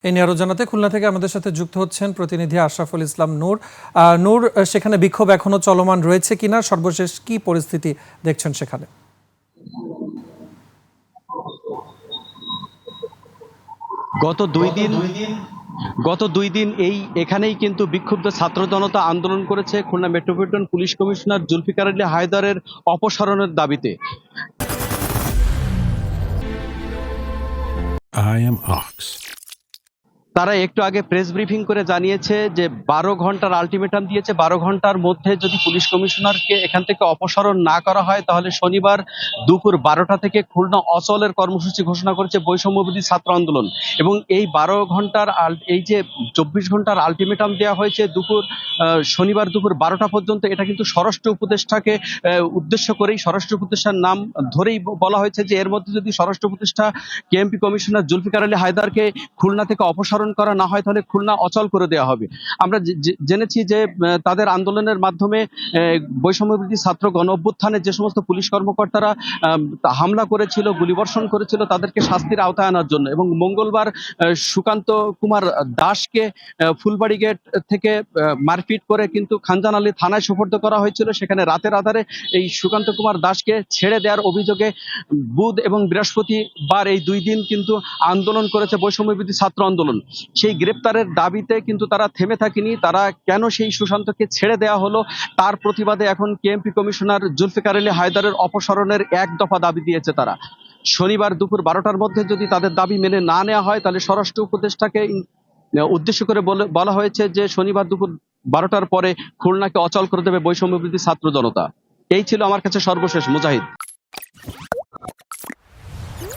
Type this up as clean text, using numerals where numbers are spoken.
এই নিয়ে আরো জানাতে খুলনা থেকে আমাদের সাথে যুক্ত হচ্ছেন প্রতিনিধি আশরাফুল ইসলাম নূর। নূর, সেখানে বিক্ষোভ এখনো চলমান রয়েছে কিনা, সর্বশেষ কি পরিস্থিতি দেখছেন সেখানে? গত দুই দিন এখানেই কিন্তু বিক্ষুব্ধ ছাত্র জনতা আন্দোলন করেছে Khulna metropolitan police commissioner Zulfiqar Ali হায়দারের অপসারণের দাবিতে। I am Ox. তারা একটু আগে প্রেস ব্রিফিং করে জানিয়েছে যে 12 ঘন্টার আলটিমেটাম দিয়েছে। 12 ঘন্টার মধ্যে যদি পুলিশ কমিশনারকে এখান থেকে অপসারণ না করা হয় তাহলে শনিবার দুপুর 12টা থেকে খুলনা অচলের কর্মসূচি ঘোষণা করেছে বৈষম্যবিরোধী ছাত্র আন্দোলন। এবং এই 12 ঘন্টার এই যে 24 ঘন্টার আলটিমেটাম দেওয়া হয়েছে শনিবার দুপুর 12টা পর্যন্ত, এটা কিন্তু স্বরাষ্ট্র উপদেষ্টাকে উদ্দেশ্য করেই, স্বরাষ্ট্র উপদেষ্টার নাম ধরেই বলা হয়েছে যে এর মধ্যে যদি স্বরাষ্ট্র উপদেষ্টা কেএমপি কমিশনার জুলফিকার আলী হায়দারকে খুলনা থেকে অপসারণ করা না হয় তাহলে খুলনা অচল করে দেওয়া হবে। আমরা জেনেছি যে তাদের আন্দোলনের মাধ্যমে বৈষম্যবিরোধী ছাত্র গণ অভ্যুত্থানে যে সমস্ত পুলিশ কর্মকর্তারা হামলা করেছিল, গুলিবর্ষণ করেছিল, তাদেরকে শাস্তির আওতায় আনার জন্য। এবং মঙ্গলবার সুকান্ত কুমার দাসকে ফুলবাড়ি গেট থেকে মারপিট করে কিন্তু খানজান আলী থানায় সোপর্দ করা হয়েছিল। সেখানে রাতের আধারে এই সুকান্ত কুমার দাসকে ছেড়ে দেওয়ার অভিযোগে বুধ এবং বৃহস্পতিবার এই 2 দিন কিন্তু আন্দোলন করেছে বৈষম্যবিরোধী ছাত্র আন্দোলন। সেই গ্রেপ্তারের দাবিতে কিন্তু তারা থেমে থাকেনি। তারা কেন সেই সুশান্তকে ছেড়ে দেওয়া হলো তার প্রতিবাদে এখন কেএমপি কমিশনার জুলফিকার আলী হায়দারের অপসারণের 1 দফা দাবি দিয়েছে তারা। শনিবার দুপুর 12টার মধ্যে যদি তাদের দাবি মেনে না নেওয়া হয় তাহলে স্বরাষ্ট্র উপদেষ্টাকে উদ্দেশ্য করে বলা হয়েছে যে শনিবার দুপুর 12টার পরে খুলনাকে অচল করে দেবে বৈষম্যবিরোধী ছাত্র জনতা। এই ছিল আমার কাছে সর্বশেষ। মুজাহিদ।